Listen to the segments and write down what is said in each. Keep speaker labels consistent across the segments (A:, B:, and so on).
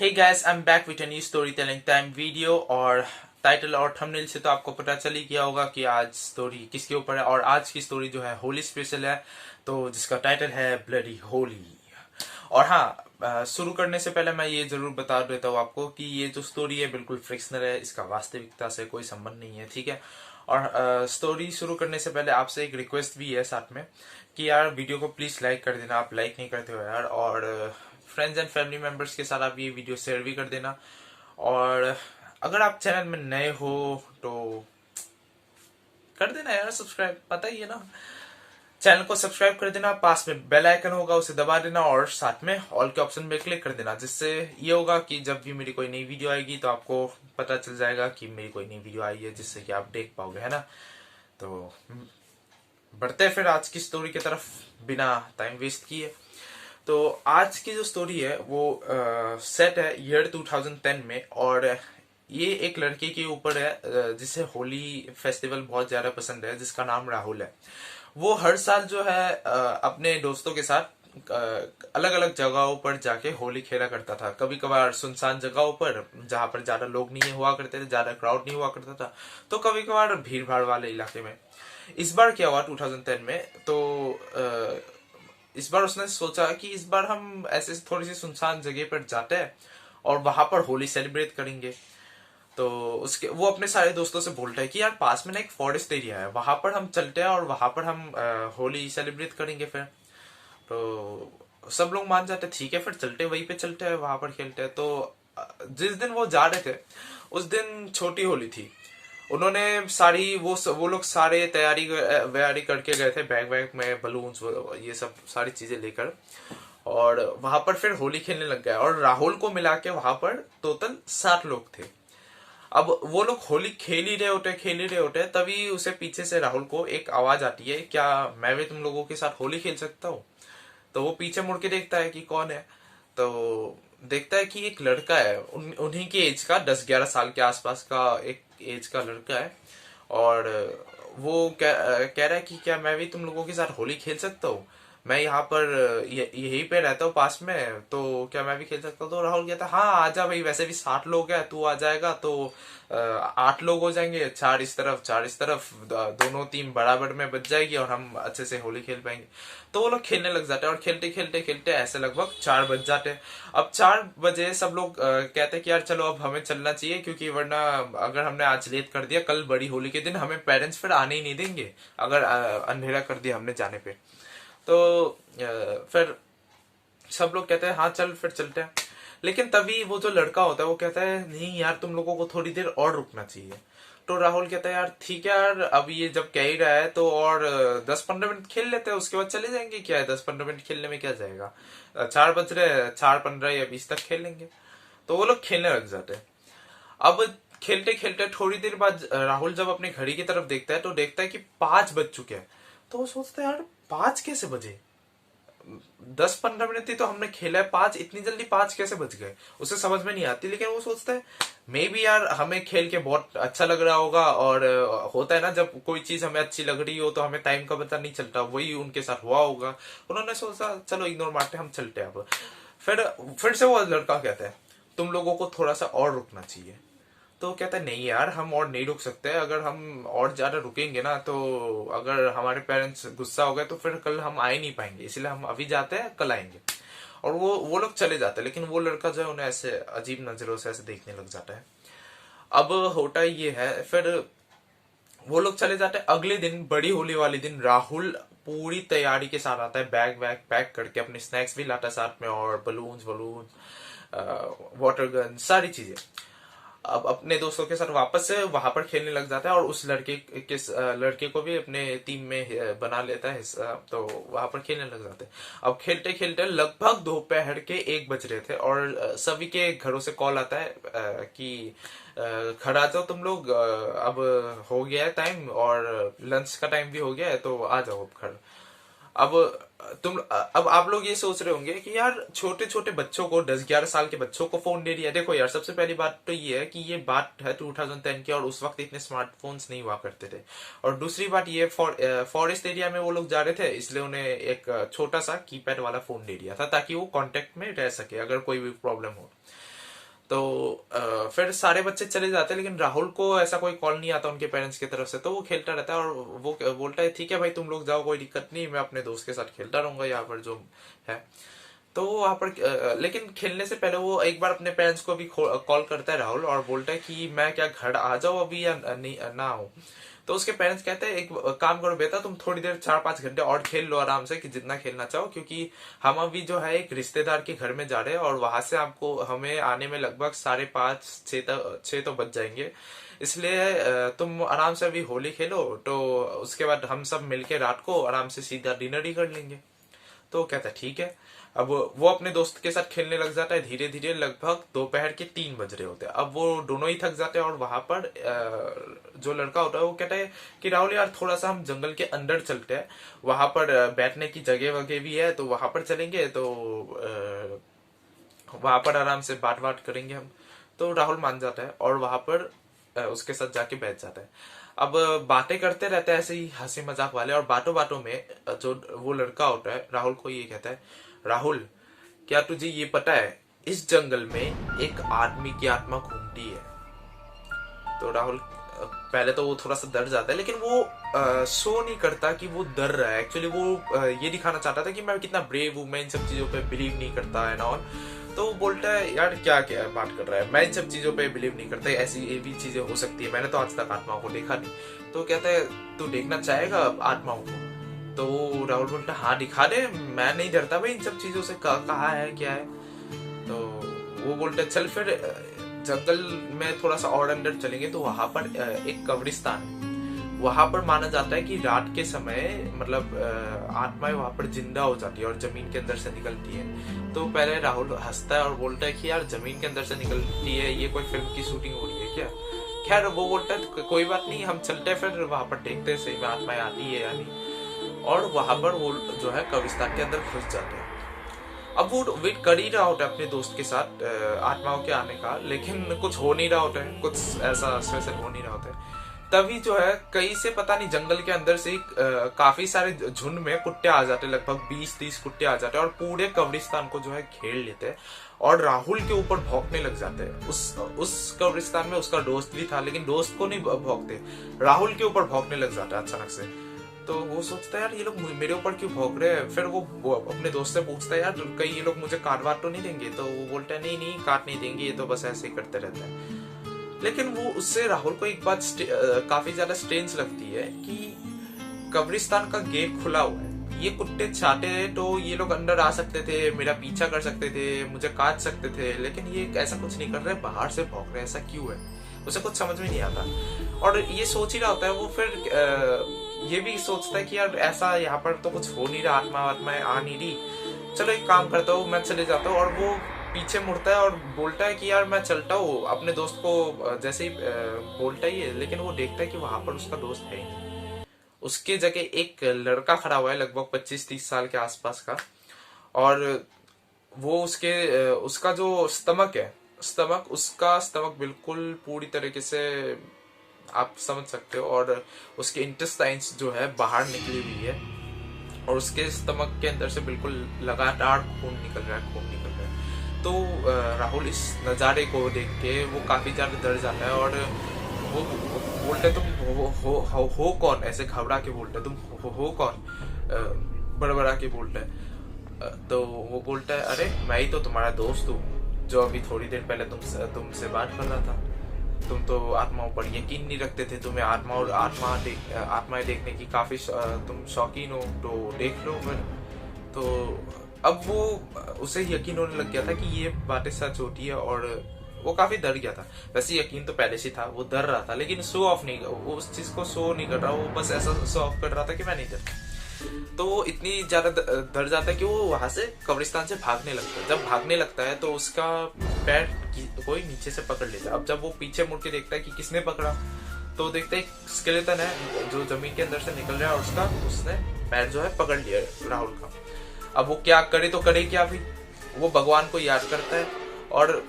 A: Hey guys, I am back with a new story telling time video. और title और thumbnail से तो आपको पता चल ही गया होगा कि आज स्टोरी किसके ऊपर है। और आज की स्टोरी जो है होली स्पेशल है, तो जिसका टाइटल है ब्लडी होली। और हाँ, शुरू करने से पहले मैं ये जरूर बता देता हूँ आपको कि ये जो स्टोरी है बिल्कुल फ्रिक्शनल है, इसका वास्तविकता से कोई संबंध नहीं है, ठीक है। और स्टोरी शुरू करने से पहले आपसे एक रिक्वेस्ट भी है साथ में कि यार वीडियो को प्लीज लाइक कर देना। आप लाइक नहीं करते हो यार। और फ्रेंड्स एंड फैमिली मेंबर्स के साथ आप ये वीडियो शेयर भी कर देना। और अगर आप चैनल में नए हो तो कर देना यार सब्सक्राइब, पता ही है ना। चैनल को सब्सक्राइब कर देना, पास में बेल आइकन होगा उसे दबा देना और साथ में ऑल के ऑप्शन पे क्लिक कर देना, जिससे ये होगा कि जब भी मेरी कोई नई वीडियो आएगी तो आपको पता चल जाएगा कि मेरी कोई नई वीडियो आई है, जिससे कि आप देख पाओगे, है ना। तो बढ़ते हैं फिर आज की स्टोरी की तरफ बिना टाइम वेस्ट किए। तो आज की जो स्टोरी है वो सेट है ईयर 2010 में। और ये एक लड़के के ऊपर है जिसे होली फेस्टिवल बहुत ज्यादा पसंद है, जिसका नाम राहुल है। वो हर साल जो है अपने दोस्तों के साथ अलग अलग जगहों पर जाके होली खेला करता था। कभी कभार सुनसान जगहों पर जहां पर ज्यादा लोग नहीं हुआ करते थे, ज्यादा क्राउड नहीं हुआ करता था, तो कभी कभार भीड़ भाड़ वाले इलाके में। इस बार क्या हुआ 2010 में, तो इस बार उसने सोचा कि इस बार हम ऐसे थोड़ी सी सुनसान जगह पर जाते हैं और वहां पर होली सेलिब्रेट करेंगे। तो उसके वो अपने सारे दोस्तों से बोलता है कि यार पास में ना एक फॉरेस्ट एरिया है, वहां पर हम चलते हैं और वहां पर हम होली सेलिब्रेट करेंगे फिर। तो सब लोग मान जाते हैं, ठीक है फिर चलते, वहीं पे चलते हैं, वहां पर खेलते हैं। तो जिस दिन वो जा रहे थे उस दिन छोटी होली थी। उन्होंने सारी वो लोग सारे तैयारी वैयारी करके गए थे, बैग वैग में बलून्स ये सब सारी चीजें लेकर। और वहां पर फिर होली खेलने लग गए और राहुल को मिला के वहां पर टोटल 7 लोग थे। अब वो लोग होली खेल ही रहे होते तभी उसे पीछे से राहुल को एक आवाज आती है, क्या मैं भी तुम लोगों के साथ होली खेल सकता हूँ। तो वो पीछे मुड़ के देखता है कि कौन है। तो देखता है कि एक लड़का है, उन्हीं के एज का, 10-11 साल के आसपास का एक एज का लड़का है। और वो कह रहा है कि क्या मैं भी तुम लोगों के साथ होली खेल सकता हूँ। मैं यहाँ पर यहीं पे रहता हूँ पास में, तो क्या मैं भी खेल सकता हूँ। तो राहुल कहता है हाँ आजा भाई, वैसे भी 7 लोग हैं, तू आ जाएगा तो 8 लोग हो जाएंगे, 4 इस तरफ 4 इस तरफ, दोनों टीम बराबर में बच जाएगी और हम अच्छे से होली खेल पाएंगे। तो वो लोग खेलने लग जाते हैं और खेलते खेलते खेलते ऐसे लगभग 4 बज जाते हैं। अब 4 बजे सब लोग कहते हैं कि यार चलो अब हमें चलना चाहिए, क्योंकि वरना अगर हमने आज लेट कर दिया कल बड़ी होली के दिन हमें पेरेंट्स फिर आने ही नहीं देंगे, अगर अंधेरा कर दिया हमने जाने पे। तो फिर सब लोग कहते हैं हाँ चल फिर चलते हैं। लेकिन तभी वो जो लड़का होता है वो कहता है नहीं यार तुम लोगों को थोड़ी देर और रुकना चाहिए। तो राहुल कहता है यार ठीक है यार, अब ये जब कह ही रहा है तो और 10-15 मिनट खेल लेते हैं, उसके बाद चले जाएंगे, क्या है 10-15 मिनट खेलने में क्या जाएगा। 4 बज रहे, 4:15 या 20 तक खेल लेंगे। तो वो लोग खेलने लग जाते हैं। अब खेलते खेलते थोड़ी देर बाद राहुल जब अपने घड़ी की तरफ देखता है तो देखता है कि 5 बज चुके हैं। तो वो सोचता है यार 5 कैसे बजे, 10-15 मिनट ही तो हमने खेला है, 5 इतनी जल्दी 5 कैसे बज गए, उसे समझ में नहीं आती। लेकिन वो सोचता है मे बी यार हमें खेल के बहुत अच्छा लग रहा होगा। और होता है ना जब कोई चीज हमें अच्छी लग रही हो तो हमें टाइम का पता नहीं चलता, वही उनके साथ हुआ होगा। उन्होंने सोचा चलो इग्नोर मारते हम चलते हैं अब। फिर से वो लड़का कहता है तुम लोगों को थोड़ा सा और रुकना चाहिए। तो कहता है नहीं यार हम और नहीं रुक सकते, अगर हम और ज्यादा रुकेंगे ना तो अगर हमारे पेरेंट्स गुस्सा हो गए तो फिर कल हम आ ही नहीं पाएंगे, इसलिए हम अभी जाते हैं कल आएंगे। और वो लोग चले जाते हैं, लेकिन वो लड़का जो है उन्हें ऐसे अजीब नजरों से ऐसे देखने लग जाता है। अब होता ये है फिर वो लोग चले जाते हैं। अगले दिन बड़ी होली वाले दिन राहुल पूरी तैयारी के साथ आता है, बैग वैग पैक करके, अपने स्नैक्स भी लाता है साथ में, और बलून वलून वाटर गन सारी चीजें। अब अपने दोस्तों के साथ वापस से वहां पर खेलने लग जाता है और उस लड़के को भी अपने टीम में बना लेता है हिस्सा, तो वहां पर खेलने लग जाते हैं। अब खेलते खेलते लगभग दोपहर के 1 बज रहे थे और सभी के घरों से कॉल आता है कि घर आ जाओ तुम लोग, अब हो गया है टाइम और लंच का टाइम भी हो गया है, तो आ जाओ अब घर। अब अब आप लोग ये सोच रहे होंगे कि यार छोटे छोटे बच्चों को, 10-11 साल के बच्चों को फोन दे दिया। देखो यार सबसे पहली बात तो ये है कि ये बात है 2010 की और उस वक्त इतने स्मार्टफोन्स नहीं हुआ करते थे। और दूसरी बात ये फॉरेस्ट एरिया में वो लोग जा रहे थे, इसलिए उन्हें एक छोटा सा कीपैड वाला फोन दे दिया था ताकि वो कांटेक्ट में रह सके अगर कोई भी प्रॉब्लम हो। तो फिर सारे बच्चे चले जाते हैं, लेकिन राहुल को ऐसा कोई कॉल नहीं आता उनके पेरेंट्स की तरफ से, तो वो खेलता रहता है और वो बोलता है ठीक है भाई तुम लोग जाओ, कोई दिक्कत नहीं, मैं अपने दोस्त के साथ खेलता रहूंगा यहाँ पर जो है। तो वहां पर लेकिन खेलने से पहले वो एक बार अपने पेरेंट्स को भी कॉल करता है राहुल, और बोलता है कि मैं क्या घर आ जाऊं अभी या नहीं ना आऊं। तो उसके पेरेंट्स कहते हैं एक काम करो बेटा, तुम थोड़ी देर 4-5 घंटे और खेल लो आराम से, कि जितना खेलना चाहो, क्योंकि हम अभी जो है एक रिश्तेदार के घर में जा रहे हैं और वहां से आपको हमें आने में लगभग 5:30-6 तो बज जाएंगे। इसलिए तुम आराम से अभी होली खेलो, तो उसके बाद हम सब मिलके रात को आराम से सीधा डिनर ही कर लेंगे। तो कहता है ठीक है। अब वो अपने दोस्त के साथ खेलने लग जाता है धीरे धीरे, लगभग दोपहर के 3 बज रहे होते हैं। अब वो दोनों ही थक जाते हैं और वहां पर जो लड़का होता है वो कहता है कि राहुल यार थोड़ा सा हम जंगल के अंदर चलते हैं, वहां पर बैठने की जगह वगैरह भी है, तो वहां पर चलेंगे, तो वहां पर आराम से बात करेंगे हम। तो राहुल मान जाता है और वहां पर उसके साथ जाके बैठ जाता है। अब बातें करते रहते हैं ऐसे ही हंसी मजाक वाले, और बातों बातों में जो वो लड़का होता है राहुल को ये कहता है, राहुल क्या तुझे ये पता है इस जंगल में एक आदमी की आत्मा घूमती है। तो राहुल पहले तो वो थोड़ा सा डर जाता है, लेकिन वो शो नहीं करता कि वो डर रहा है। एक्चुअली वो ये दिखाना चाहता था कि मैं कितना ब्रेव हूँ, मैं इन सब चीजों पे बिलीव नहीं करता है ना। और तो वो बोलता है यार क्या क्या बात कर रहा है, मैं इन सब चीजों पे बिलीव नहीं करता, ऐसी ये भी चीजें हो सकती है, मैंने तो आज तक आत्माओं को देखा नहीं। तो कहता है तू देखना चाहेगा आत्माओं को। तो राहुल बोलता हाँ दिखा दे, मैं नहीं डरता भाई इन सब चीजों से, कहा है क्या है। तो वो बोलता है चल फिर जंगल में थोड़ा सा और अंदर चलेंगे। तो वहां पर एक कब्रिस्तान है, वहां पर माना जाता है कि रात के समय मतलब आत्माएं वहां पर जिंदा हो जाती है और जमीन के अंदर से निकलती है। तो पहले राहुल हंसता है और बोलता है कि यार जमीन के अंदर से निकलती है, ये कोई फिल्म की शूटिंग हो रही है क्या। खैर वो बोलता है कोई बात नहीं, हम चलते हैं फिर वहां पर देखते हैं सही में आत्माएं आती है या नहीं। और वहां पर वो जो है कब्रिस्तान के अंदर घुस जाते हैं। अब वो वेट कर ही रहा होता है अपने दोस्त के साथ आत्माओं के आने का, लेकिन कुछ हो नहीं रहा होता है, कुछ ऐसा स्पेशल हो नहीं रहा होता है। तभी जो है कहीं से पता नहीं जंगल के अंदर से काफी सारे झुंड में कुत्ते आ जाते हैं, लगभग 20-30 कुत्ते आ जाते हैं और पूरे कब्रिस्तान को जो है घेर लेते हैं और राहुल के ऊपर भौंकने लग जाते हैं। उस कब्रिस्तान में उसका दोस्त भी था, लेकिन दोस्त को नहीं भौंकते, राहुल के ऊपर भौंकने लग जाता है अचानक से। तो वो सोचता है यार ये लोग मेरे ऊपर क्यों भौंक रहे हैं। फिर वो अपने दोस्त से पूछता है यार कहीं ये लोग मुझे काट वाट तो नहीं देंगे। तो वो बोलता है नहीं काट नहीं देंगे, ये तो बस ऐसे ही करते रहते हैं। लेकिन वो उससे राहुल को एक बात काफी ज्यादा स्ट्रेंज लगती है कि कब्रिस्तान का गेट खुला हुआ है, ये कुत्ते चाहते तो ये लोग अंदर आ सकते थे, मेरा पीछा कर सकते थे, मुझे काट सकते थे, लेकिन ये ऐसा कुछ नहीं कर रहे, बाहर से भौंक रहे हैं, ऐसा क्यों है। उसे कुछ समझ में नहीं आता और ये सोच ही रहा होता है वो। फिर ये भी सोचता है कि यार ऐसा यहाँ पर तो कुछ हो नहीं रहा, आत्माएं आ नहीं रही, चलो एक काम करता हूँ मैं चले जाता हूँ। और वो पीछे मुड़ता है और बोलता है कि यार मैं चलता हूँ। अपने दोस्त को जैसे ही बोलता ही है, लेकिन वो देखता है कि वहां पर उसका दोस्त है ही नहीं। उसके जगह एक लड़का खड़ा हुआ है लगभग 25-30 साल के आसपास का, और वो उसका जो उसका स्टमक बिल्कुल पूरी तरीके से आप समझ सकते हो, और उसके इंटेस्टाइन्स जो है बाहर निकली हुई है और उसके स्टमक के अंदर से बिल्कुल लगातार खून निकल रहा है। तो राहुल इस नज़ारे को देख के वो काफी ज्यादा डर जाता है और वो बोलते तुम हो कौन, ऐसे घबरा के बोलते तुम हो कौन, बड़बड़ा के बोलते है। तो वो बोलता है अरे मैं ही तो तुम्हारा दोस्त हूँ जो अभी थोड़ी देर पहले तुमसे बात कर रहा था। तुम तो आत्माओं पर यकीन नहीं रखते थे, तुम्हें आत्माएं देखने की काफी तुम शौकीन हो, तो देख लो फिर। तो अब वो उसे यकीन होने लग गया था कि ये बातें सच होती है और वो काफी डर गया था। वैसे यकीन तो पहले से था, वो डर रहा था, लेकिन शो ऑफ नहीं, वो उस चीज को शो नहीं कर रहा, वो बस ऐसा शो ऑफ कर रहा था कि मैं नहीं डरता। तो वो इतनी ज्यादा डर जाता है कि वो वहां से कब्रिस्तान से भागने लगता है। जब भागने लगता है तो उसका पैर कोई नीचे से पकड़ लेता है। अब जब वो पीछे मुड़ के देखता है कि किसने पकड़ा, तो देखता है एक स्केलेटन है जो जमीन के अंदर से निकल रहा है और उसने पैर जो है पकड़ लिया राहुल का। अब वो क्या करे तो करे क्या भी, वो भगवान को याद करता है और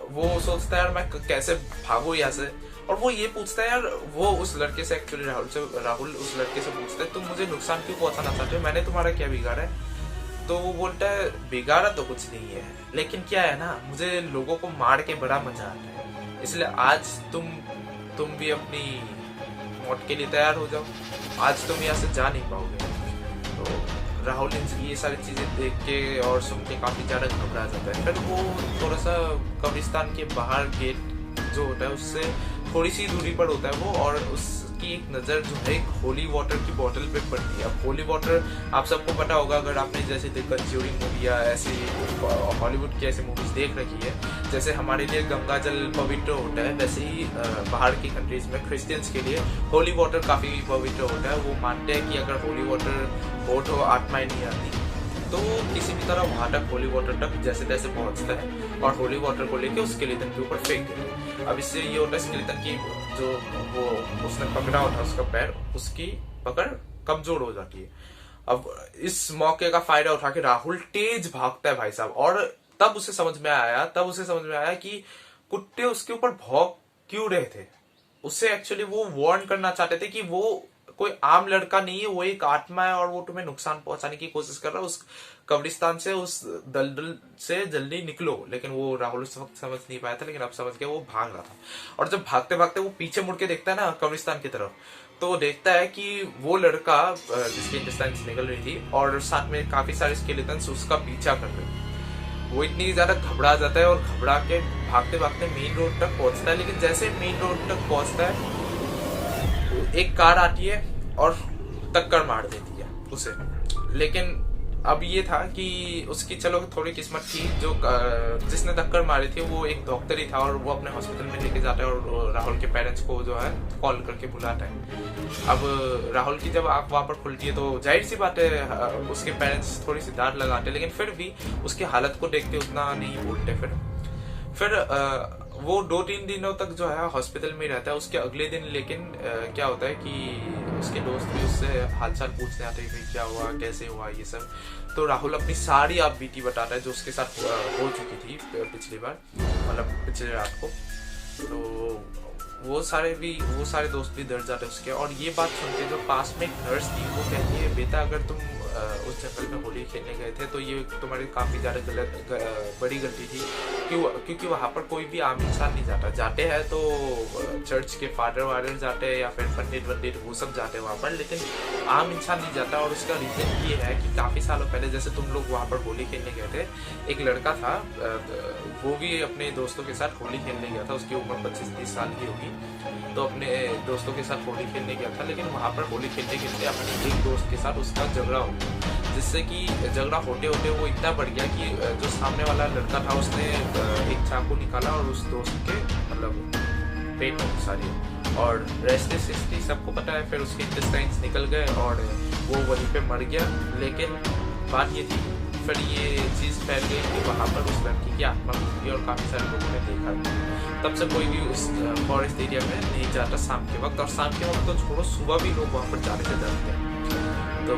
A: वो सोचता है यार मैं कैसे भागू यहाँ से। और वो ये पूछता है यार, वो उस लड़के से राहुल उस लड़के से पूछता है तुम मुझे नुकसान क्यों पहुंचाना चाहते हो, मैंने तुम्हारा क्या बिगाड़ा है। तो वो बोलता है बिगाड़ा तो कुछ नहीं है, लेकिन क्या है ना, मुझे लोगों को मार के बड़ा मजा आता है, इसलिए आज तुम भी अपनी मौत के लिए तैयार हो जाओ, आज तुम यहाँ से जा नहीं पाओगे। तो राहुल ये सारी चीजें देख के और सुन के काफी ज्यादा घबरा जाता है। फिर वो थोड़ा सा कब्रिस्तान के बाहर गेट जो होता है उससे थोड़ी सी दूरी पर होता है वो, और उसकी एक नज़र जो है एक होली वाटर की बोतल पे पड़ती है। अब होली वाटर आप सबको पता होगा, अगर आपने जैसे द कंज्यूरिंग मूवी या ऐसी हॉलीवुड की ऐसी मूवीज देख रखी है, जैसे हमारे लिए गंगा जल पवित्र होता है, वैसे ही बाहर की कंट्रीज में क्रिश्चियंस के लिए होली वाटर काफ़ी पवित्र होता है। वो मानते हैं कि अगर होली वाटर हो तो आत्माएं नहीं आती, तो किसी भी तरह वहां तक होली वाटर तक जैसे तैसे पहुंचता है और होली वाटर को लेके उस स्केलेटन के ऊपर फेंक देते हैं। अब इससे ये होता है स्केलेटन की जो वो उसने पकड़ा होता है उसका पैर, उसकी पकड़ कमजोर हो जाती है। अब इस मौके का फायदा उठा के राहुल तेज भागता है भाई साहब, और तब उसे समझ में आया कि कुत्ते उसके ऊपर भौंक क्यों रहे थे। उससे एक्चुअली वो वार्न करना चाहते थे कि वो कोई आम लड़का नहीं है, वो एक आत्मा है और वो तुम्हें नुकसान पहुंचाने की कोशिश कर रहा है। उस कब्रिस्तान से, उस दलदल से जल्दी निकलो। लेकिन वो राहुल उस वक्त समझ नहीं पाया था, लेकिन अब समझ गया, वो भाग रहा था। और जब भागते भागते वो पीछे मुड़ के देखता है ना कब्रिस्तान की तरफ, तो वो देखता है कि वो लड़का जिसकी इंटेस्टाइन्स निकल रही थी और साथ में काफी सारे स्केलेटन्स उसका पीछा कर रहे हैं। वो इतनी ज्यादा घबरा जाता है और घबरा के भागते भागते मेन रोड तक पहुंचता है। लेकिन जैसे मेन रोड तक पहुंचता है, एक कार आती है और टक्कर मार देती है उसे। लेकिन अब ये था कि उसकी चलो थोड़ी किस्मत थी, जो जिसने टक्कर मारी थी वो एक डॉक्टर ही था, और वो अपने हॉस्पिटल में लेके जाता है और राहुल के पेरेंट्स को जो है कॉल करके बुलाता है। अब राहुल की जब आंख वहां पर खुलती है तो जाहिर सी बात है उसके पेरेंट्स थोड़ी सी डांट लगाते हैं, लेकिन फिर भी उसकी हालत को देखते उतना नहीं बोलते। फिर वो 2-3 दिनों तक जो है हॉस्पिटल में रहता है। उसके अगले दिन लेकिन क्या होता है कि उसके दोस्त भी उससे हालचाल पूछने आते हैं, क्या हुआ, कैसे हुआ, ये सब। तो राहुल अपनी सारी आप बीती बताता है जो उसके साथ हो चुकी थी पिछली बार, मतलब पिछले रात को। तो वो सारे दोस्त भी डर जाते उसके। और ये बात सुन के जो पास में एक नर्स थी वो कहती है, बेटा अगर तुम उस जंगल में होली खेलने गए थे तो ये तुम्हारी काफी ज्यादा बड़ी गलती थी, क्योंकि वहां पर कोई भी आम इंसान नहीं जाता। जाते हैं तो चर्च के फादर वादर जाते हैं या फिर पंडित वो सब जाते हैं वहां पर, लेकिन आम इंसान नहीं जाता। और उसका रीजन ये है कि काफी सालों पहले जैसे तुम लोग वहां पर होली खेलने गए थे, एक लड़का था वो भी अपने दोस्तों के साथ होली खेलने गया था। उसकी उम्र 25-30 साल की होगी, तो अपने दोस्तों के साथ होली खेलने गया था। लेकिन वहां पर होली खेलते खेलते अपने एक दोस्त के साथ उसका झगड़ा हो गया, जिससे कि झगड़ा होते होते वो इतना बढ़ गया कि जो सामने वाला लड़का था उसने एक चाकू निकाला और उस दोस्त के मतलब पेट में सारी, और रेस्टलेस सबको पता है। फिर उसके इंटेस्टाइन्स निकल गए और वो वहीं पे मर गया। लेकिन बात ये थी, फिर ये चीज़ फैल गई कि वहाँ पर उस लड़की की आत्मा थी और काफ़ी सारे लोगों ने देखा। तब से कोई भी उस फॉरेस्ट एरिया में नहीं जाता शाम के वक्त, और शाम के वक्त तो छोड़ो, सुबह भी लोग वहाँ पर जाने से डरते हैं। तो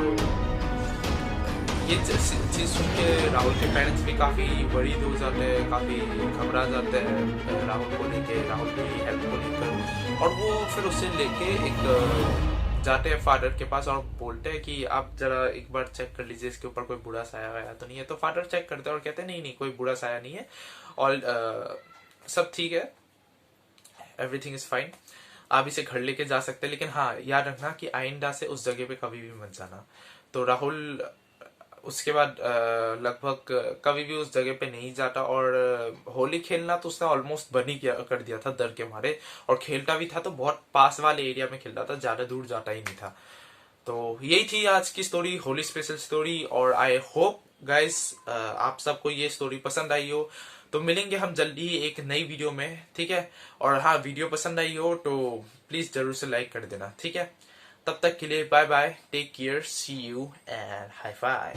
A: ये चीज़ सुन के राहुल के पेरेंट्स भी काफ़ी वरीड हो जाते हैं, काफ़ी घबरा जाते हैं राहुल को लेके, राहुल की हेल्थ को लेकर। और वो फिर उसे लेके एक जाते हैं फादर के पास और बोलते हैं कि आप जरा एक बार चेक कर लीजिए इसके ऊपर कोई बुरा साया वाया तो नहीं है। तो फादर चेक करते हैं और कहते हैं नहीं कोई बुरा साया नहीं है, और सब ठीक है, एवरीथिंग इज फाइन, आप इसे घर लेके जा सकते हैं। लेकिन हाँ, याद रखना कि आइंदा से उस जगह पे कभी भी मत जाना। तो राहुल उसके बाद लगभग कभी भी उस जगह पे नहीं जाता, और होली खेलना तो उसने ऑलमोस्ट बंद ही कर दिया था डर के मारे, और खेलता भी था तो बहुत पास वाले एरिया में खेलता था, ज्यादा दूर जाता ही नहीं था। तो यही थी आज की स्टोरी, होली स्पेशल स्टोरी। और आई होप गाइस आप सबको ये स्टोरी पसंद आई हो। तो मिलेंगे हम जल्दी ही एक नई वीडियो में, ठीक है। और हाँ, वीडियो पसंद आई हो तो प्लीज जरूर से लाइक कर देना, ठीक है। तब तक के लिए bye bye, take care, see you and high phi.